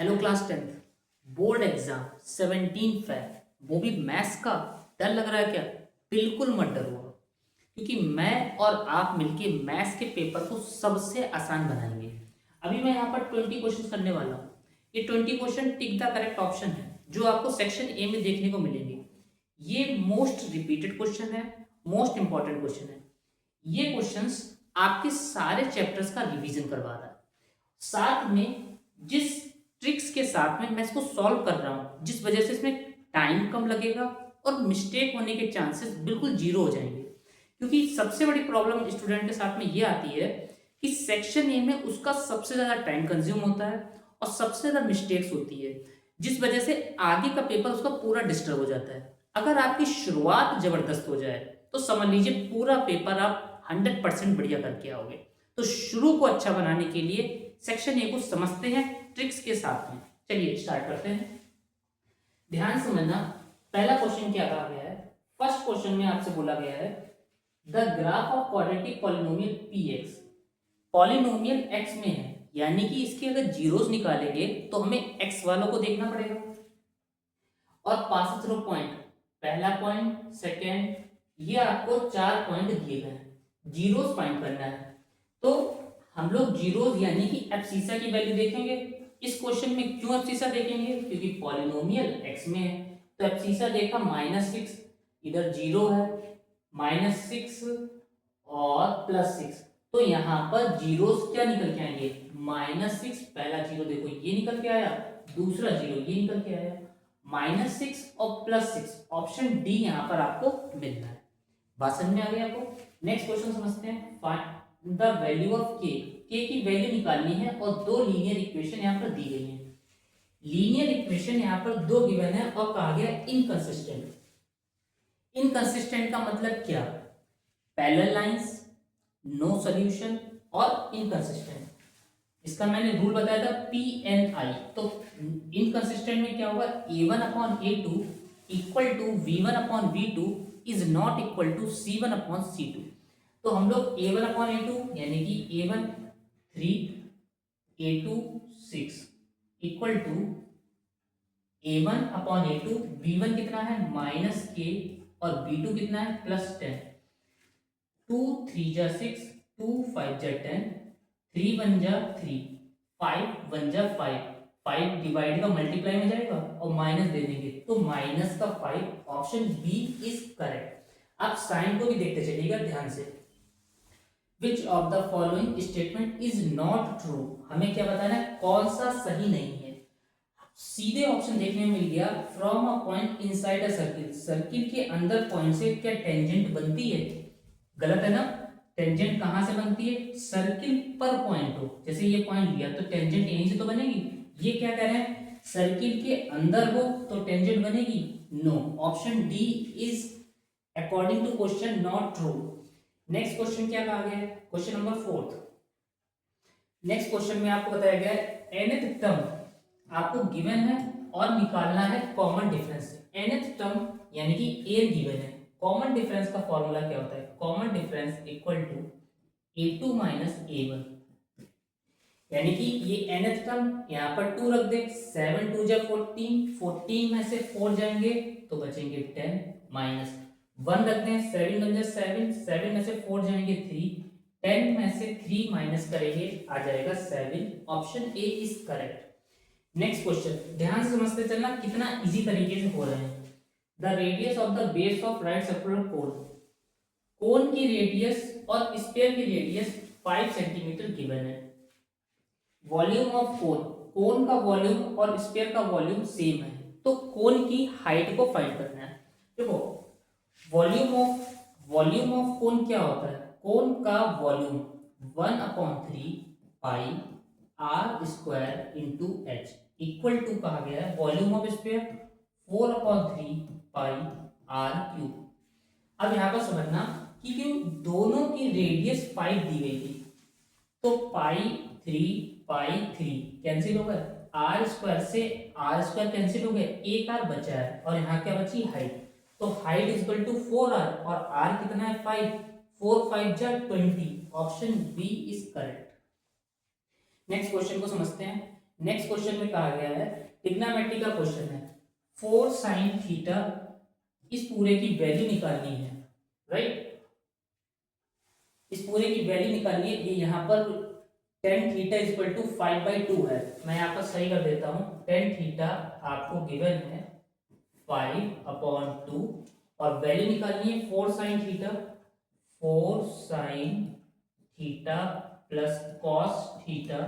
Hello class 10th board exam 17 Feb, वो भी maths का। डर लग रहा है क्या? बिल्कुल मत डरो, क्योंकि मैं और आप मिलके मैथ्स के पेपर को सबसे आसान बनाएंगे। अभी मैं यहाँ पर 20 क्वेश्चन करने वाला हूँ। ये 20 question tick the correct option है जो आपको सेक्शन ए में देखने को मिलेंगे। ये मोस्ट रिपीटेड क्वेश्चन है, मोस्ट इंपॉर्टेंट क्वेश्चन है। ये क्वेश्चंस आपके सारे चैप्टर्स का रिवीजन करवा रहा है, साथ में जिस ट्रिक्स के साथ में मैं इसको सॉल्व कर रहा हूँ, जिस वजह से इसमें टाइम कम लगेगा और मिस्टेक होने के चांसेस बिल्कुल जीरो हो जाएंगे। क्योंकि सबसे बड़ी प्रॉब्लम स्टूडेंट के साथ में ये आती है कि सेक्शन ए में उसका सबसे ज़्यादा टाइम कंज्यूम होता है और सबसे ज़्यादा मिस्टेक्स होती है, जिस वजह से आगे का पेपर उसका पूरा डिस्टर्ब हो जाता है। अगर आपकी शुरुआत ज़बरदस्त हो जाए तो समझ लीजिए पूरा पेपर आप 100% बढ़िया करके आओगे। तो शुरू को अच्छा बनाने के लिए सेक्शन ए को समझते हैं ट्रिक्स के साथ में। चलिए स्टार्ट करते हैं। ध्यान समझना, पहला क्वेश्चन क्या कहा गया है। फर्स्ट क्वेश्चन में आपसे बोला गया है the graph of quadratic polynomial P x. Polynomial x में है, यानी कि इसके अगर जीरोस निकालेंगे तो हमें एक्स वालों को देखना पड़ेगा और पास थ्रू पॉइंट, पहला पॉइंट, सेकेंड, ये आपको 4 पॉइंट दिए गए हैं, जीरोस फाइंड करना है। तो हम लोग जीरोस यानी कि एब्सिसा की वैल्यू देखेंगे। इस क्वेश्चन में क्यों एब्सिसा देखेंगे? क्योंकि पॉलिनोमियल एक्स में है। तो एब्सिसा देखा -6, इधर जीरो है, -6 और +6। तो यहाँ पर जीरोस क्या निकल के आएंगे? -6, पहला जीरो देखो ये निकल के आया, दूसरा जीरो ये निकल के आया, -6 और +6, ऑप्शन डी यहाँ पर आपको मिलना है। बात समझ में आ गई आपको? नेक्स्ट क्वेश्चन समझते हैं। फाइंड द वैल्यू ऑफ के की वैल्यू निकालनी है और दो लीनियर इक्वेशन यहाँ पर दी गई हैं। लीनियर इक्वेशन यहाँ पर दो गिवन है और कहा गया इनकंसिस्टेंट। इनकंसिस्टेंट का मतलब क्या? पैरेलल लाइंस, नो सॉल्यूशन और इनकंसिस्टेंट। इसका मैंने रूल बताया था PNI। तो इनकंसिस्टेंट में क्या होगा? A1/A2 equal to V1/V2 is not equal to C1/C2। तो हम लोग A1/A2 यानी कि A1 3, A2 6 equal to A1/A2, V1 कितना है -k और V2 कितना है +10। 2 3 जा 6, 2 5 जा 10, 3 1 जा 3, 5 1 जा 5, 5 डिवाइड का मल्टीप्लाई में जाएगा और माइनस दे देंगे, तो माइनस का 5, ऑप्शन बी इज करेक्ट। आप साइन को भी देखते चलिएगा ध्यान से। विच of the following statement is not true? हमें क्या बताना है, कौन सा सही नहीं है। सीधे ऑप्शन देखने में मिल गया from a point inside a circle. Circle के अंदर पॉइंट से क्या टेंजेंट बनती है? गलत है ना। टेंजेंट कहां से बनती है? सर्किल पर पॉइंट हो, जैसे ये पॉइंट लिया तो टेंजेंट यहीं से तो बनेगी। ये क्या कह रहे हैं, सर्किल के अंदर हो तो टेंजेंट बनेगी। No, option D is according to question not true. Next question क्या कहा गया है? Question number 4। नेक्स्ट क्वेश्चन में आपको बताया गया है nth टर्म आपको गिवन है और निकालना है कॉमन डिफरेंस। nth टर्म यानी कि a गिवन है, कॉमन डिफरेंस का फॉर्मूला क्या होता है? Common difference equal to a2 - a1, यानी कि ये nth टर्म यहाँ पर 2 रख दे, 7 2 जा 14, 14 में से 4 जाएंगे तो बचेंगे 10, माइनस 1 रख दें, 7 1 जा 7, 7 में से 4 जाएंगे 3, 10 में से 3 माइनस करेंगे आ जाएगा 7, option A is correct. Next question ध्यान से समझते चलना कितना इजी तरीके से हो रहे हैं। The radius of the base of right circular cone. Cone की रेडियस और स्फीयर की रेडियस 5 सेंटीमीटर गिवन है। वॉल्यूम ऑफ कोन, कोन का वॉल्यूम और स्फीयर का वॉल्यूम सेम है, तो कोन की हाइट को फाइंड करना है। देखो वॉल्यूम ऑफ कोन क्या होता है? कोन का volume 1/3 pi are square into H equal to कहा गया है volume of sphere 4/3 pi R cube. अब यहाँ पर समझना कि क्यों दोनों की रेडियस 5 दी गई थी, तो पाई 3 कैंसिल हो गए, आर स्क्वायर से आर स्क्वायर कैंसिल हो गए, एक आर बचा है और यहाँ क्या बची? हाइट। तो height is equal to 4r और r कितना है? 5, 4 5 जा 20, option B is correct. Next question को समझते हैं। नेक्स्ट क्वेश्चन में कहा गया है, ट्रिग्नोमेट्री का क्वेश्चन है, 4 साइन थीटा, इस पूरे की वैल्यू निकालनी है, राइट। इस पूरे की वैल्यू निकालनी है। ये यहाँ पर टेन थीटा इक्वल टू 5/2 है। मैं यहाँ पर सही कर देता हूँ, टेन थीटा आपको गिवन है 5/2 और वैल्यू निकालनी है 4 sine theta, 4 sine theta plus cos theta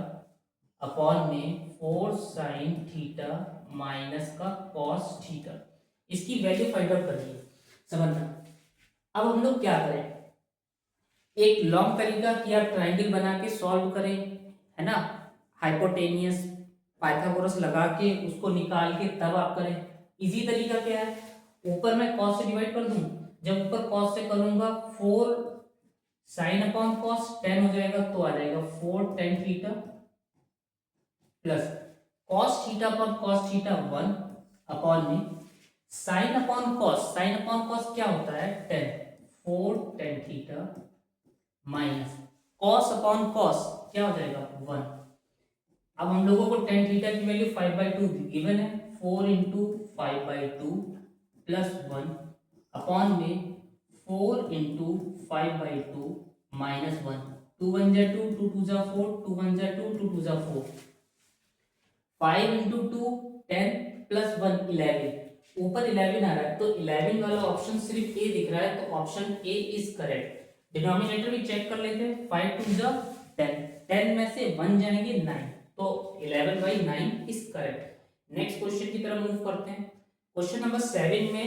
upon में 4 साइन थीटा माइनस का कॉस थीटा। इसकी वैल्यू फाइंड आउट करनी है, समझना। अब हम लोग क्या करें, एक लॉन्ग तरीका कि आप ट्राइंगल बना के सॉल्व करें, है ना, हाइपोटेनियस पाइथागोरस लगा के उसको निकाल के तब आप करें। इजी तरीका क्या है, ऊपर मैं कॉस से डिवाइड कर दूं, जब ऊपर कॉस से करूंगा 4 साइन अपॉन कॉस 10 हो जाएगा, तो आ जाएगा 4 tan theta plus cos theta upon cos theta 1 upon में sine upon cos, sine upon cos क्या होता है 10, 4 tan theta minus cos upon cos क्या हो जाएगा 1। अब हम लोगों को टेन थीटा की वैल्यू 5/2 गिवन है, 4 इंटू 5/2 प्लस 1 अपॉन में 4 इंटू 5/2 माइनस 1, 2 1 जा 2, 2 2 जा 4, 2 1 जा 2, 2 2 जा 4, 5 इंटू 2 10 प्लस 1 11, ऊपर 11 आ रहा है तो 11 वाला ऑप्शन सिर्फ ए दिख रहा है, तो option A is correct. Denominator भी चेक कर लेते हैं, 5 2 जा 10, 10 में से 1 जाएंगे 9, तो 11/9 इज करेक्ट। नेक्स्ट क्वेश्चन की तरफ मूव करते हैं। क्वेश्चन नंबर 7 में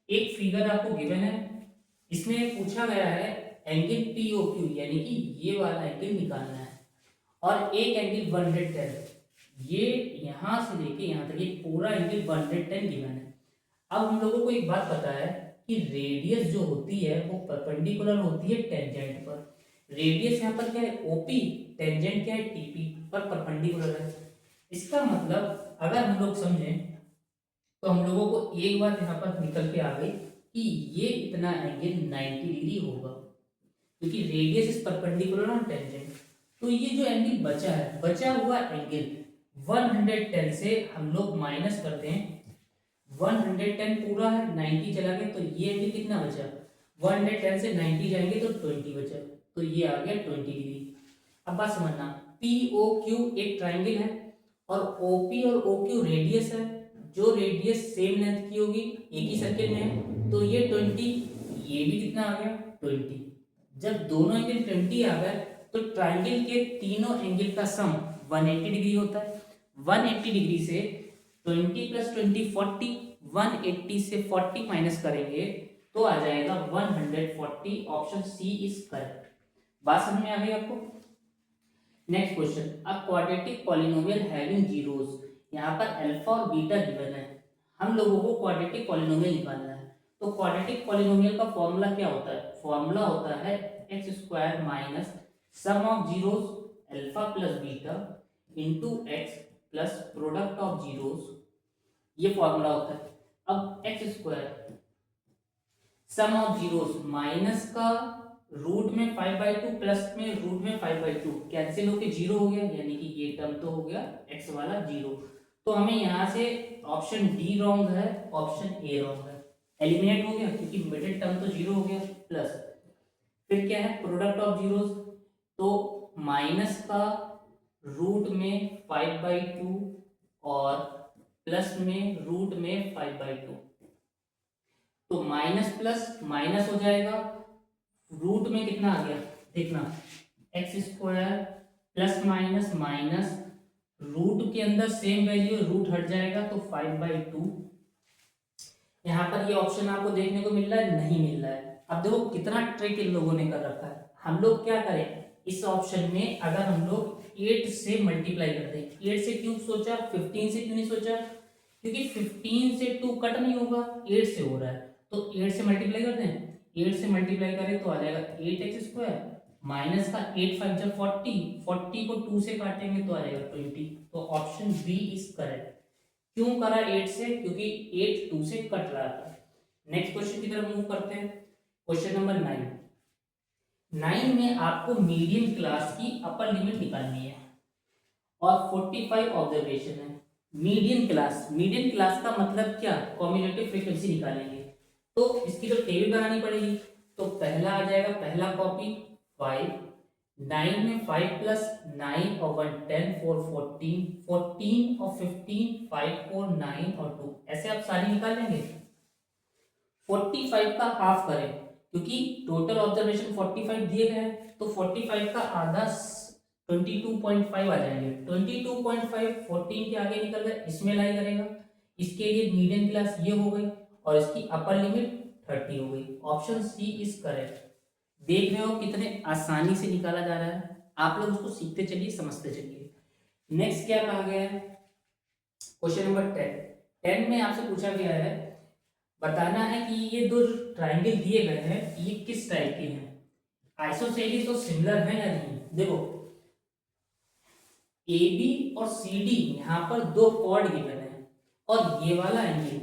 एक फिगर आपको गिवन है, इसमें पूछा गया है एंगल पीओक्यू यानी कि ये वाला एंगल निकालना है और एक एंगल 110, ये यहां से लेके यहां तक ये पूरा एंगल 110 गिवन है। अब हम लोगों को एक बात पता है कि रेडियस जो होती है वो परपेंडिकुलर होती है टेंजेंट पर। रेडियस यहाँ पर क्या है ओपी, टेंजेंट क्या है टीपी, पर परपेंडिकुलर है। इसका मतलब अगर हम लोग समझें तो हम लोगों को एक बात यहाँ पर निकल के आ गई कि ये इतना एंगल 90 डिग्री होगा, क्योंकि radius is perpendicular on tangent. तो ये जो एंगल बचा है, बचा हुआ एंगल 110 से हम लोग माइनस करते हैं, 110 पूरा है 90 चला गया, तो ये एंगल कितना बचा, 110 से 90 जाएंगे तो 20 बचा, तो ये आ गया 20 डिग्री। अब बात समझना, पी ओ क्यू एक ट्राइंगल है और ओपी और ओ क्यू रेडियस है, जो रेडियस सेम लेंथ की होगी एक ही सर्किल में है, तो ये 20, ये भी कितना आ गया 20। जब दोनों एंगल 20 आ गए तो ट्राइंगल के तीनों एंगल का सम 180 डिग्री होता है। 180 डिग्री से 20 प्लस 20 40, 180 से 40 माइनस करेंगे तो आ जाएगा 140, ऑप्शन सी इज करेक्ट। बात समझ में आ गई आपको। Next question, a quadratic polynomial having zeros, यहाँ पर अल्फा और बीटा गिवन है, हम लोगों को क्वाड्रेटिक पॉलिनोमियल निकालना है। तो क्वाड्रेटिक पॉलिनोमियल का फॉर्मूला क्या होता है, फॉर्मूला होता है X square minus sum of zeros alpha plus beta into X plus product of zeros, ये फॉर्मूला होता है। अब X square sum of zeros minus का रूट में 5/2 प्लस में रूट में 5/2 कैंसिल होके जीरो हो गया, यानी कि ये टर्म तो हो गया एक्स वाला जीरो। तो हमें यहाँ से ऑप्शन डी रॉन्ग है, ऑप्शन ए रॉन्ग है, एलिमिनेट हो गया क्योंकि मिडिल टर्म तो जीरो हो गया। प्लस फिर क्या है प्रोडक्ट ऑफ जीरोस, तो माइनस का रूट में 5/2 और प्लस में रूट में 5/2, तो माइनस प्लस माइनस हो जाएगा, रूट में कितना आ गया देखना, x square plus minus minus, root के अंदर सेम वैल्यू रूट हट जाएगा तो 5/2। यहाँ पर ये ऑप्शन आपको देखने को मिल रहा है, नहीं मिल रहा है। अब देखो कितना ट्रिक इन लोगों ने कर रखा है। हम लोग क्या करें, इस ऑप्शन में अगर हम लोग 8 से मल्टीप्लाई कर दें, 8 से क्यों सोचा, 15 से क्यों नहीं सोचा, क्योंकि 15 से 2 कट नहीं होगा, 8 से हो रहा है, तो 8 से मल्टीप्लाई कर दें, 8 से मल्टीप्लाई करें तो आ जाएगा 8x² माइनस का 8 5 जब 40, 40 को 2 से काटेंगे तो आ जाएगा 20, तो ऑप्शन बी इज करेक्ट। क्यों करा 8 से, क्योंकि 8 2 से कट रहा था। नेक्स्ट क्वेश्चन की तरफ मूव करते हैं। क्वेश्चन नंबर 9 में आपको मीडियम क्लास की अपर लिमिट निकालनी है और 45 ऑब्जर्वेशन है। मीडियन क्लास का मतलब क्या, कॉम्युलेटिव फ्रीक्वेंसी निकालेंगे तो इसकी तो टेबल बनानी पड़ेगी। तो पहला आ जाएगा, पहला कॉपी 5, 9 में 5 प्लस 9 और 1 10 4 14, 14 और 15 5 4 9 और 2, ऐसे आप सारी निकाल लेंगे। 45 का हाफ करें क्योंकि टोटल ऑब्जर्वेशन 45 दिए गए हैं, तो 45 का आधा 22.5 आ जाएंगे। 22.5 14 के आगे निकल गए, इसमें लाई करेगा। इसके लिए मीडियन क्लास ये हो गई और इसकी अपर लिमिट 30 हो गई। Option C is correct. देख रहे हो कितने आसानी से निकाला जा रहा है, आप लोग उसको सीखते चलिए, समझते चलिए। नेक्स्ट क्या कहा गया है, क्वेश्चन नंबर 10 में आपसे पूछा गया है, बताना है कि ये दो ट्राइंगल दिए गए हैं ये किस टाइप के हैं, आइसोसेलिस और सिमिलर है या नहीं। देखो ए बी और सी डी यहाँ पर दो कॉर्ड गिवन है और ये वाला एंगल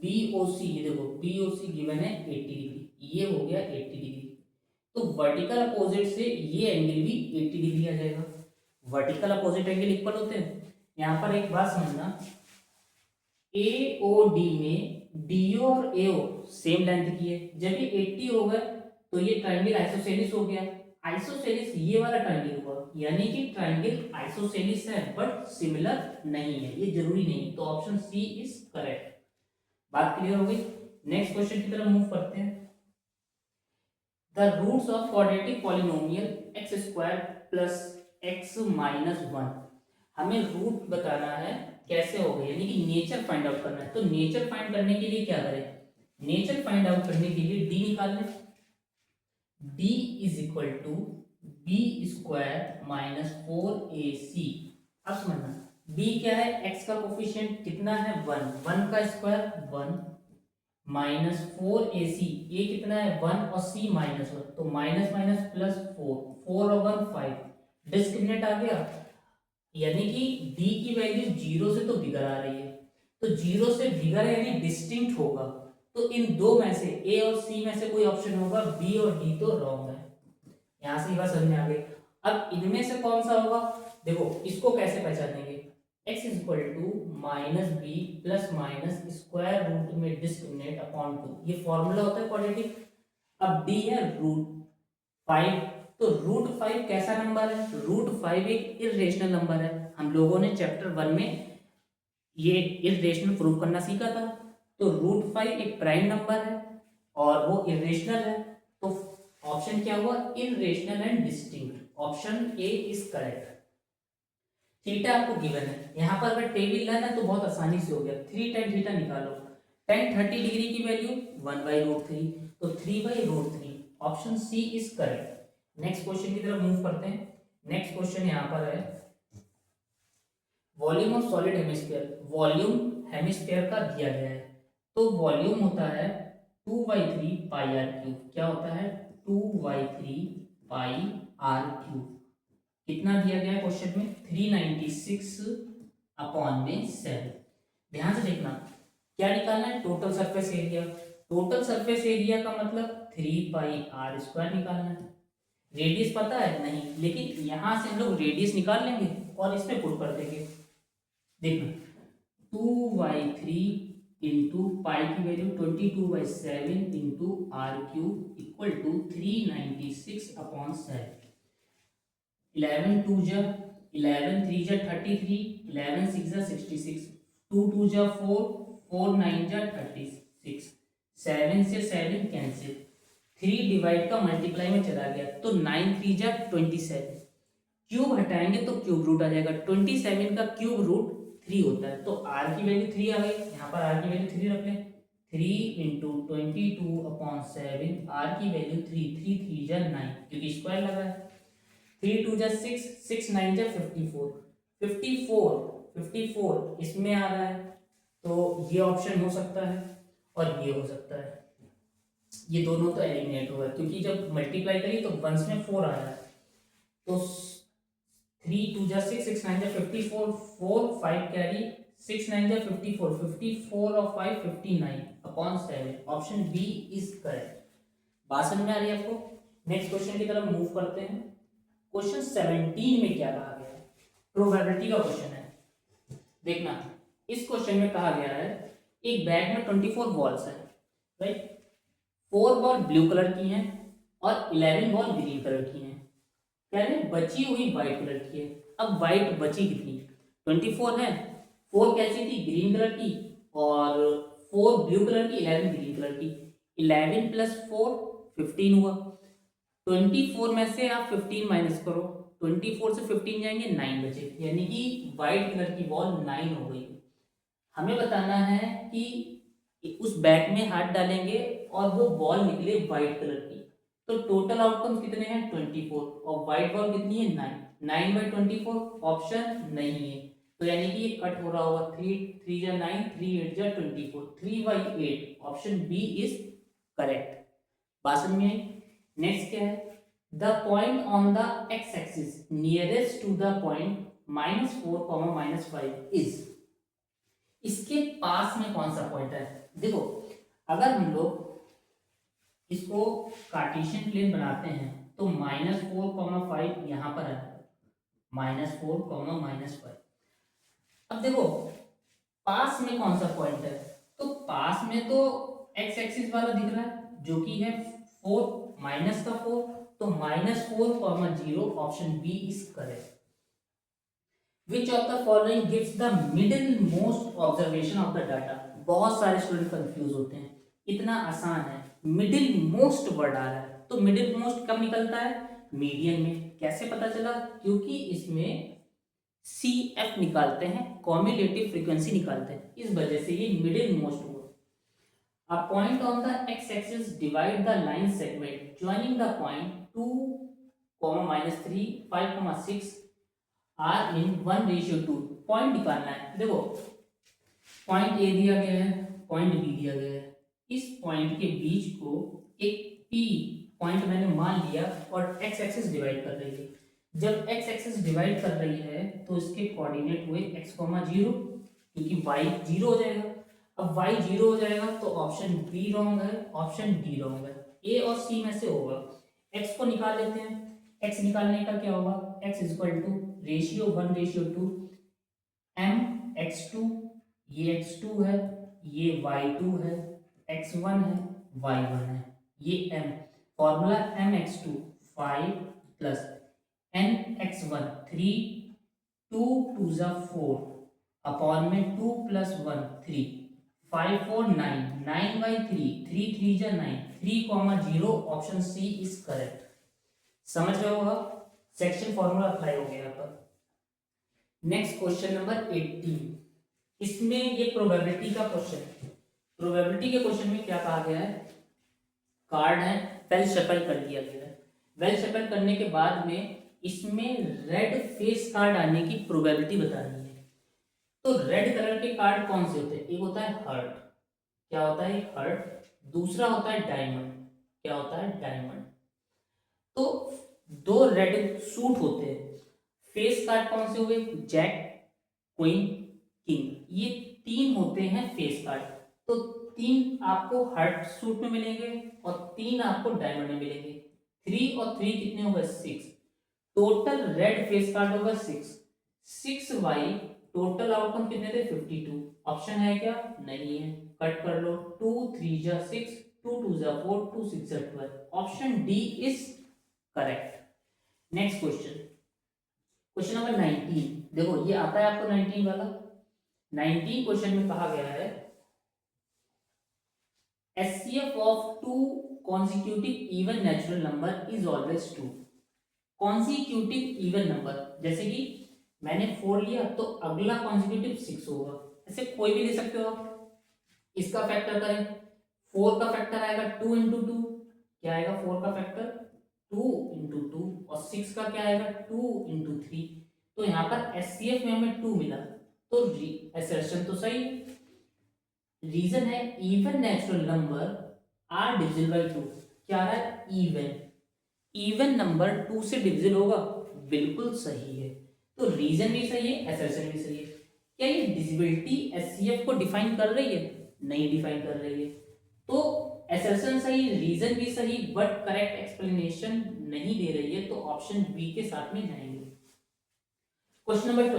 बी ओ सी, ये देखो बी ओ सी गिवन है 80 डिग्री, ये हो गया 80 डिग्री। तो वर्टिकल अपोजिट से ये एंगल भी 80 डिग्री आ जाएगा। वर्टिकल अपोजिट एंगल इक्वल होते हैं। यहाँ पर एक बात समझना, ए ओ डी में डी ओ और ए ओ सेम लेंथ की है, जब ये 80 हो गए तो ये ट्राइंगल आइसोसेलिस हो गया। आइसोसेलिस ये वाला ट्राइंगल हुआ, यानी कि ट्राइंगल आइसोसेलिस है बट सिमिलर नहीं है, ये जरूरी नहीं। तो ऑप्शन सी इज करेक्ट। बात क्लियर हो गई। नेक्स्ट क्वेश्चन की तरफ मूव करते हैं। The roots of quadratic polynomial x square plus x minus 1, हमें रूट बताना है कैसे होगा, यानी कि नेचर फाइंड आउट करना है। तो नेचर फाइंड करने के लिए क्या करें, नेचर फाइंड आउट करने के लिए डी निकाल लें। D is equal to b square minus 4ac। अब समझना b क्या है, x का कोफिशिएंट कितना है 1, 1 का स्क्वायर 1 माइनस 4ac, a कितना है 1 और c माइनस 1, तो माइनस माइनस प्लस 4, 4 और 1 5, डिस्क्रिमिनेट आ गया, यानी कि d की वैल्यू 0 से तो बिगर आ रही है, तो 0 से बिगर यानी डिस्टिंक्ट होगा। तो इन दो में से a और c में से कोई ऑप्शन होगा, b और d तो रॉन्ग है। यहां से ये बात समझ में आ गई। अब इनमें से कौन सा होगा, देखो इसको कैसे पहचानेंगे, x is equal to minus b plus minus square root में डिस्क्रिमिनेट अपॉन 2, ये फॉर्मूला होता है क्वाड्रेटिक। अब d है रूट 5, तो रूट 5 कैसा नंबर है, रूट 5 एक इर्रेशनल नंबर है। हम लोगों ने चैप्टर 1 में ये इर्रेशनल प्रूव करना सीखा था। तो रूट 5 एक प्राइम नंबर है और वो इर्रेशनल है, तो ऑप्शन क्या हुआ, irrational and distinct. Option A is correct. Theta आपको गिवन है, यहाँ पर अगर टेबल लेना तो बहुत आसानी से हो गया, 3 tan थीटा निकालो, tan 30 डिग्री की वैल्यू 1/√3, तो 3/√3। Option C is correct. Next question की तरफ मूव करते हैं। नेक्स्ट क्वेश्चन यहाँ पर है, volume of solid hemisphere, volume hemisphere का दिया गया है। तो वॉल्यूम होता है 2/3 पाई आर क्यूब। क्या होता है, 2/3 पाई आर क्यूब। कितना दिया गया है क्वेश्चन में, 396/7। ध्यान से देखना, क्या निकालना है, total surface area. Total surface area का मतलब 3πr² निकालना है। रेडियस पता है नहीं, लेकिन यहां से हम लोग रेडियस निकाल लेंगे और इसमें पुट कर देंगे। देखना 2/3 इंटू पाई की value 22/7 into r cube equal to 396/7। 11 2 जा 11 3 जा 33, 11 6 जा 66, 2 2 जा 4, 4 9 जा 36, 7 से 7 कैंसिल, 3 डिवाइड का मल्टीप्लाई में चला गया तो 9 3 जा 27, क्यूब हटाएंगे तो क्यूब रूट आ जाएगा, 27 का क्यूब रूट 3 होता है। तो r की वैल्यू 3 आ गई, यहाँ पर r की वैल्यू 3 रख लें, 3 इंटू 22/7, r की वैल्यू 3, 3 3 जा 9 क्योंकि स्क्वायर लगा है, 3 2 जा 6, 6 9 जा 54, 54 इसमें आ रहा है, तो ये ऑप्शन हो सकता है और ये हो सकता है। ये दोनों तो एलिमिनेट हो गए क्योंकि जब मल्टीप्लाई करी तो वंस में 4 आ रहा है, तो 3 2 जा 6, 6 9 जा 54, 4 5 कैरी, 6 9 जा 54, 54 और 5 59/7। Option B is correct. बात समझ में आ रही है आपको। नेक्स्ट क्वेश्चन की तरफ मूव करते हैं। क्वेश्चन 17 में क्या कहा गया है, प्रोबेबिलिटी का क्वेश्चन है। देखना, इस क्वेश्चन में कहा गया है एक बैग में 24 बॉल्स हैं, राइट। 4 बॉल ब्लू कलर की हैं और 11 बॉल ग्रीन कलर की हैं। कह रहे हैं बची हुई व्हाइट कलर की है। अब व्हाइट बची कितनी? 24 है। 4 कैसी थी? ग्रीन कलर की, और 4 ब्लू कलर की, 11 ग्रीन कलर की। 11 प्लस 4 15 हुआ। 24 में से आप 15 माइनस करो, 24 से 15 जाएंगे 9 बचे, यानी कि व्हाइट कलर की बॉल 9 हो गई। हमें बताना है कि उस बैट में हाथ डालेंगे और वो बॉल निकले व्हाइट कलर की, तो टोटल आउटकम कितने हैं? 24, और व्हाइट बॉल कितनी है? 9। 9/24 ऑप्शन नहीं है, तो यानी कि ये कट हो रहा होगा। 3 3 जा 9, 3 8 जा 24, 3/8 ऑप्शन बी इज करेक्ट। बात समझ में आई? नेक्स्ट क्या है? The point on the x axis nearest to the point -4, -5 is. इसके पास में कौन सा पॉइंट है? देखो, अगर हम लोग इसको कार्टेशियन प्लेन बनाते हैं तो -4, 5 यहां पर है, -4, -5। अब देखो पास में कौन सा पॉइंट है, तो पास में तो एक्स एक्सिस वाला दिख रहा है जो कि है 4 माइनस का 4, तो -4, 0 option B is correct. Which of the following gives the middle most observation of the data? बहुत सारे स्टूडेंट कंफ्यूज होते हैं, इतना आसान है। मिडिल मोस्ट वर्ड आ रहा है, तो मिडिल मोस्ट कब निकलता है? मीडियन में। कैसे पता चला? क्योंकि इसमें सी एफ निकालते हैं, कॉम्युलेटिव फ्रीक्वेंसी निकालते हैं, इस वजह से ये मिडिल मोस्ट हुआ। A point on the x-axis divide the line segment joining the point 2, -3, 5, 6 are in 1:2। Point निकालना है। देखो पॉइंट ए दिया गया है, पॉइंट बी दिया गया है, इस पॉइंट के बीच को एक पी पॉइंट मैंने मान लिया और एक्स एक्सिस डिवाइड कर रही है। जब एक्स एक्सिस डिवाइड कर रही है तो इसके कोऑर्डिनेट हुए x,0, क्योंकि y 0 हो जाएगा। अब y 0 हो जाएगा तो ऑप्शन बी रॉन्ग है, ऑप्शन डी रॉन्ग है। ए और सी में से होगा। x को निकाल लेते हैं। x निकालने का क्या होगा? x रेशियो 1:2 m(x2), ये x2 है, ये y2 है, x1 है, y1 है, ये m। Formula mx2 5 plus nx1 3, 2 2 जा 4 अपॉन में 2 + 1 3, 5 4 9, 9/3, 3 3 जा 9, 3, 0 ऑप्शन सी इज करेक्ट। समझ रहे हो आप? सेक्शन फॉर्मूला अप्लाई हो गया यहाँ पर। नेक्स्ट क्वेश्चन नंबर 18, इसमें ये प्रोबेबिलिटी का क्वेश्चन है। प्रोबेबिलिटी के क्वेश्चन में क्या कहा गया है? कार्ड है, वेल शफल कर दिया गया है। वेल शफल करने के बाद में इसमें रेड फेस कार्ड आने की प्रोबेबिलिटी बतानी है। तो रेड कलर के कार्ड कौन से होते हैं? एक होता है हार्ट। क्या होता है? हार्ट। दूसरा होता है डायमंड। क्या होता है? डायमंड। तो 2 रेड सूट होते हैं। फेस कार्ड कौन से हुए? Jack, queen, king. ये 3 होते हैं फेस कार्ड। तो 3 आपको हार्ट सूट में मिलेंगे और 3 आपको डायमंड में मिलेंगे। 3 और 3 कितने हो गए? 6। टोटल रेड फेस कार्ड होगा 6। 6y टोटल आउटकम कितने थे? 52। ऑप्शन है क्या? नहीं है, कट कर लो। 2 3 जा 6, 2 2 जा 4, 2 6 जा 12 option D is correct. Next question, question number 19। देखो ये आता है आपको 19 वाला। 19 क्वेश्चन में कहा गया है HCF of 2 consecutive even natural number is always 2। Consecutive even number, जैसे कि मैंने 4 लिया तो अगला कॉन्सिक्यूटिव 6 होगा। ऐसे कोई भी ले सकते हो आप। इसका फैक्टर करें, 4 का फैक्टर आएगा 2 × 2। क्या आएगा 4 का फैक्टर? 2 × 2। और 6 का क्या आएगा? 2 × 3। तो यहाँ पर एचसीएफ में हमें 2 मिला, तो असर्शन तो सही। रीजन है even natural number are divisible by 2। क्या आ रहा है? इवन नंबर 2 से डिविजिबल होगा, बिल्कुल सही है। तो रीजन भी सही है, असर्शन भी सही है। क्या ये डिविजिबिलिटी एचसीएफ को डिफाइन कर रही है? नहीं डिफाइन कर रही है। तो असर्शन सही, रीजन भी सही, बट करेक्ट एक्सप्लेनेशन नहीं दे रही है, तो ऑप्शन बी के साथ में जाएंगे। क्वेश्चन नंबर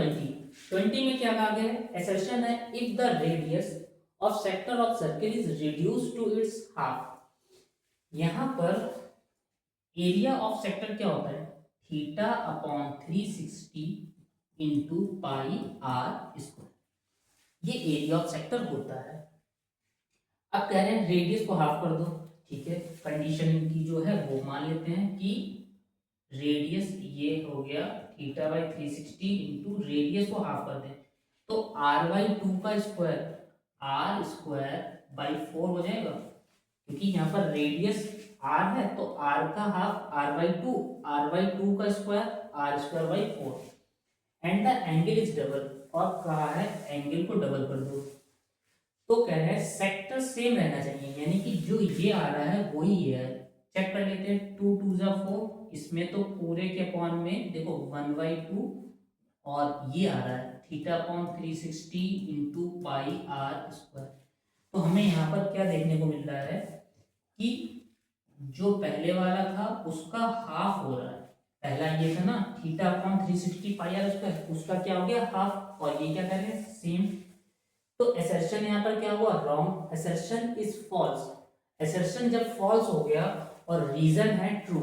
20 में क्या कहा गया है? असर्शन है if the radius of sector of circle is reduce to its half. यहां पर एरिया ऑफ सेक्टर क्या होता है? Theta upon 360 into pi are square, ये एरिया ऑफ सेक्टर होता है। अब कह रहे हैं रेडियस को हाफ कर दो, ठीक है। कंडीशन इनकी जो है वो मान लेते हैं कि रेडियस ये हो गया थीटा बाई 360 इंटू रेडियस को हाफ कर दें तो आर बाई 2 का स्क्वायर, आर स्क्वायर बाई 4 हो जाएगा, क्योंकि यहाँ पर रेडियस आर है तो आर का half r by 2, r by 2 का square r square by 4 and the angle is double, और कहा है एंगल को डबल कर दो। तो कह रहे हैं सेक्टर सेम रहना चाहिए, यानी कि जो ये आ रहा है वही ये है। चेक कर लेते हैं, 2 2 जा 4, इसमें तो पूरे के अपॉन में देखो 1/2 और ये आ रहा है theta upon 360 into pi are square. तो हमें यहाँ पर क्या देखने को मिल रहा है कि जो पहले वाला था उसका हाफ हो रहा है। पहला ये था ना theta upon 360 pi are square, उसका क्या हो गया हाफ, और ये क्या कर रहे हैं सेम। तो असर्शन यहाँ पर क्या हुआ? Wrong, assertion is false. Assertion जब फॉल्स हो गया और रीजन है ट्रू,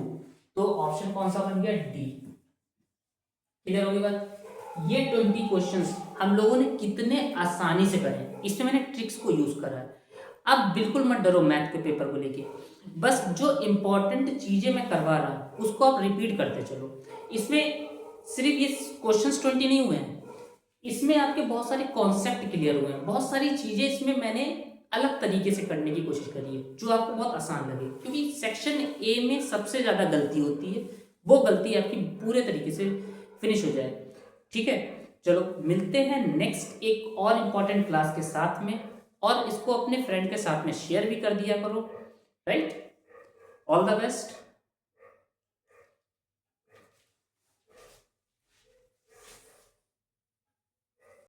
तो ऑप्शन कौन सा बन गया? डी। क्लियर होगी बात? ये 20 क्वेश्चंस हम लोगों ने कितने आसानी से करे, इसमें मैंने ट्रिक्स को यूज करा है। अब बिल्कुल मत डरो मैथ के पेपर को लेके, बस जो इंपॉर्टेंट चीजें मैं करवा रहा हूं उसको आप रिपीट करते चलो। इसमें सिर्फ ये क्वेश्चंस 20 नहीं हुए हैं, इसमें आपके बहुत सारे कॉन्सेप्ट क्लियर हुए हैं, बहुत सारी चीजें इसमें मैंने अलग तरीके से करने की कोशिश करी है जो आपको बहुत आसान लगे, क्योंकि सेक्शन ए में सबसे ज्यादा गलती होती है, वो गलती आपकी पूरे तरीके से फिनिश हो जाए। ठीक है, चलो मिलते हैं नेक्स्ट एक और इम्पॉर्टेंट क्लास के साथ में, और इसको अपने फ्रेंड के साथ में शेयर भी कर दिया करो। Right, all the best.